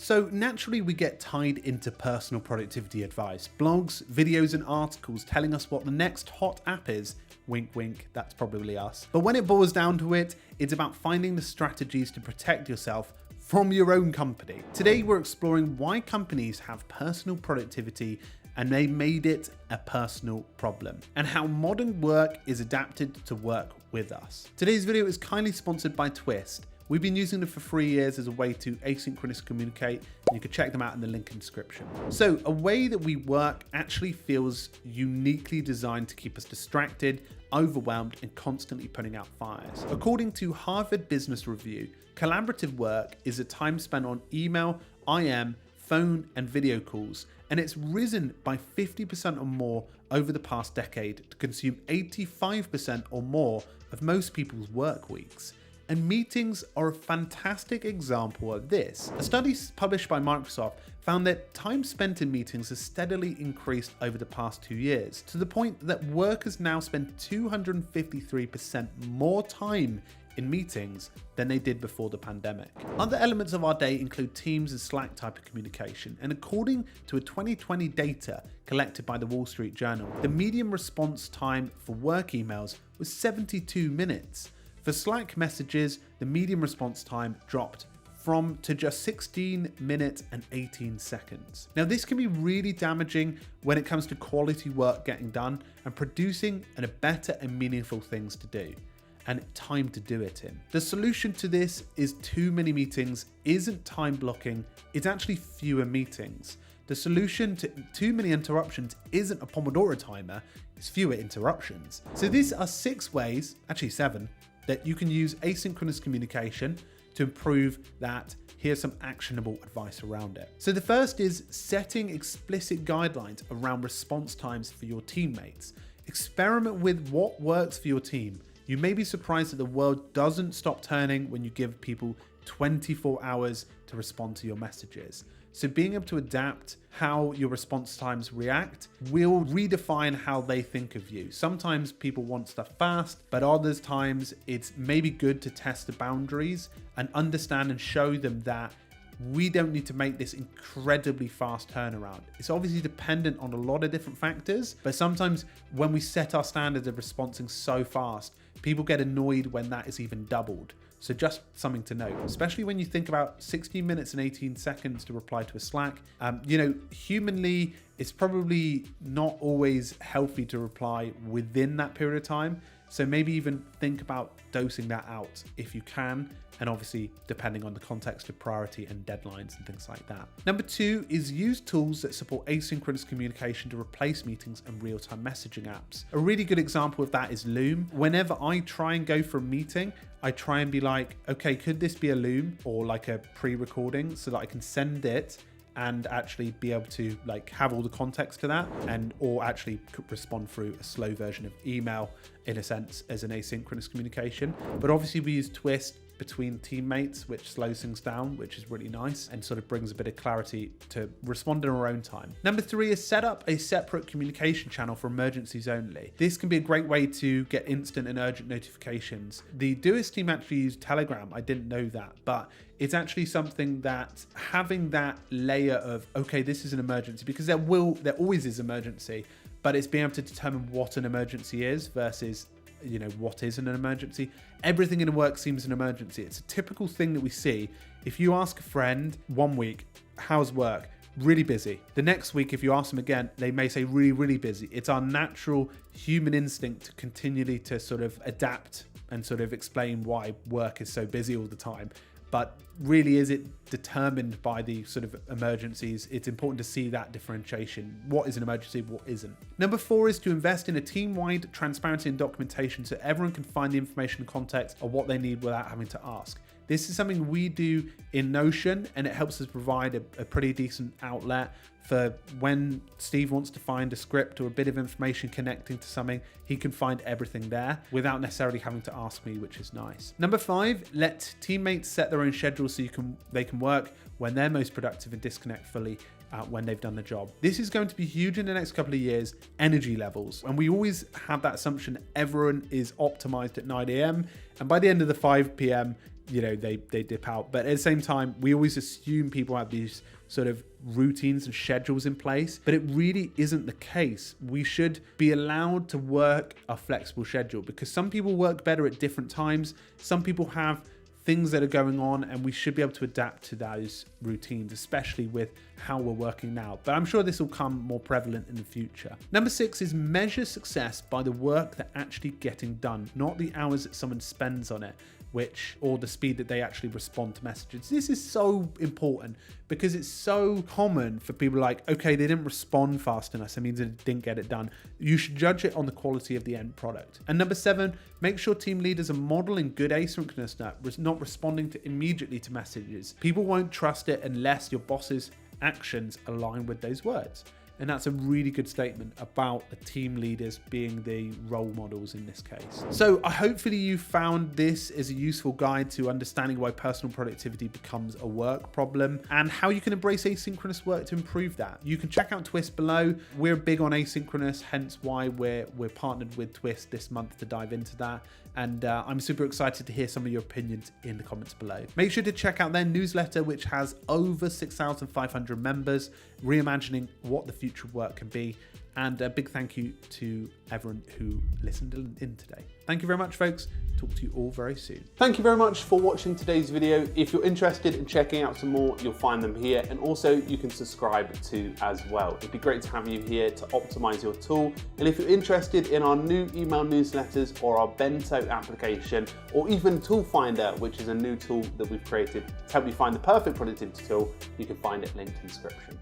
So naturally we get tied into personal productivity advice, blogs, videos and articles telling us what the next hot app is. Wink, wink, that's probably us. But when it boils down to it, it's about finding the strategies to protect yourself from your own company. Today we're exploring why companies have personal productivity and they made it a personal problem, and how modern work is adapted to work with us. Today's video is kindly sponsored by Twist. We've been using them for 3 years as a way to asynchronous communicate, and you can check them out in the link in the description. So a way that we work actually feels uniquely designed to keep us distracted, overwhelmed, and constantly putting out fires. According to Harvard Business Review, collaborative work is a time spent on email, IM, phone, and video calls, and it's risen by 50% or more over the past decade to consume 85% or more of most people's work weeks. And meetings are a fantastic example of this. A study published by Microsoft found that time spent in meetings has steadily increased over the past 2 years, to the point that workers now spend 253% more time in meetings than they did before the pandemic. Other elements of our day include Teams and Slack type of communication, and according to a 2020 data collected by the Wall Street Journal, the median response time for work emails was 72 minutes. For Slack messages, the median response time dropped to just 16 minutes and 18 seconds. Now this can be really damaging when it comes to quality work getting done and producing better and meaningful things to do, and time to do it in. The solution to this is too many meetings isn't time blocking, it's actually fewer meetings. The solution to too many interruptions isn't a Pomodoro timer, it's fewer interruptions. So these are 6 ways, actually 7, that you can use asynchronous communication to improve that. Here's some actionable advice around it. So the first is setting explicit guidelines around response times for your teammates. Experiment with what works for your team. You may be surprised that the world doesn't stop turning when you give people 24 hours to respond to your messages. So being able to adapt how your response times react will redefine how they think of you. Sometimes people want stuff fast, but other times it's maybe good to test the boundaries and understand and show them that we don't need to make this incredibly fast turnaround. It's obviously dependent on a lot of different factors, but sometimes when we set our standards of responding so fast, people get annoyed when that is even doubled. So just something to note, especially when you think about 16 minutes and 18 seconds to reply to a Slack. Humanly, it's probably not always healthy to reply within that period of time. So maybe even think about dosing that out if you can, and obviously depending on the context of priority and deadlines and things like that. Number 2 is use tools that support asynchronous communication to replace meetings and real-time messaging apps. A really good example of that is Loom. Whenever I try and go for a meeting, I try and be like, okay, could this be a Loom or like a pre-recording so that I can send it and actually be able to have all the context to that, and or actually respond through a slow version of email in a sense as an asynchronous communication. But obviously we use Twist between teammates, which slows things down, which is really nice and sort of brings a bit of clarity to respond in our own time. Number 3 is set up a separate communication channel for emergencies only. This can be a great way to get instant and urgent notifications. The Doist team actually use Telegram. I didn't know that, but it's actually something that having that layer of, okay, this is an emergency, because there always is emergency, but it's being able to determine what an emergency is versus what isn't an emergency. Everything in work seems an emergency. It's a typical thing that we see. If you ask a friend 1 week, how's work? Really busy. The next week, if you ask them again, they may say really, really busy. It's our natural human instinct to continually to sort of adapt and sort of explain why work is so busy all the time. But really, is it determined by the sort of emergencies? It's important to see that differentiation. What is an emergency, what isn't? Number 4 is to invest in a team-wide transparency and documentation so everyone can find the information and context of what they need without having to ask. This is something we do in Notion, and it helps us provide a pretty decent outlet for when Steve wants to find a script or a bit of information connecting to something, he can find everything there without necessarily having to ask me, which is nice. Number 5, let teammates set their own schedule so they can work when they're most productive and disconnect fully when they've done the job. This is going to be huge in the next couple of years, energy levels. And we always have that assumption everyone is optimized at 9 a.m. and by the end of the 5 p.m., you know, they dip out. But at the same time, we always assume people have these sort of routines and schedules in place, but it really isn't the case. We should be allowed to work a flexible schedule because some people work better at different times. Some people have things that are going on, and we should be able to adapt to those routines, especially with how we're working now. But I'm sure this will come more prevalent in the future. Number 6 is measure success by the work that's actually getting done, not the hours that someone spends on it, or the speed that they actually respond to messages. This is so important because it's so common for people like, okay, they didn't respond fast enough, so it means they didn't get it done. You should judge it on the quality of the end product. And number 7, make sure team leaders are modeling good asynchronousness, not responding immediately to messages. People won't trust it unless your boss's actions align with those words. And that's a really good statement about the team leaders being the role models in this case. So hopefully you found this as a useful guide to understanding why personal productivity becomes a work problem and how you can embrace asynchronous work to improve that. You can check out Twist below. We're big on asynchronous, hence why we're partnered with Twist this month to dive into that. And I'm super excited to hear some of your opinions in the comments below. Make sure to check out their newsletter, which has over 6,500 members, reimagining what the future of work can be. And a big thank you to everyone who listened in today. Thank you very much, folks. Talk to you all very soon. Thank you very much for watching today's video. If you're interested in checking out some more, you'll find them here. And also you can subscribe to as well. It'd be great to have you here to optimize your tool. And if you're interested in our new email newsletters or our Bento application, or even Toolfinder, which is a new tool that we've created to help you find the perfect productivity tool, you can find it linked in the description.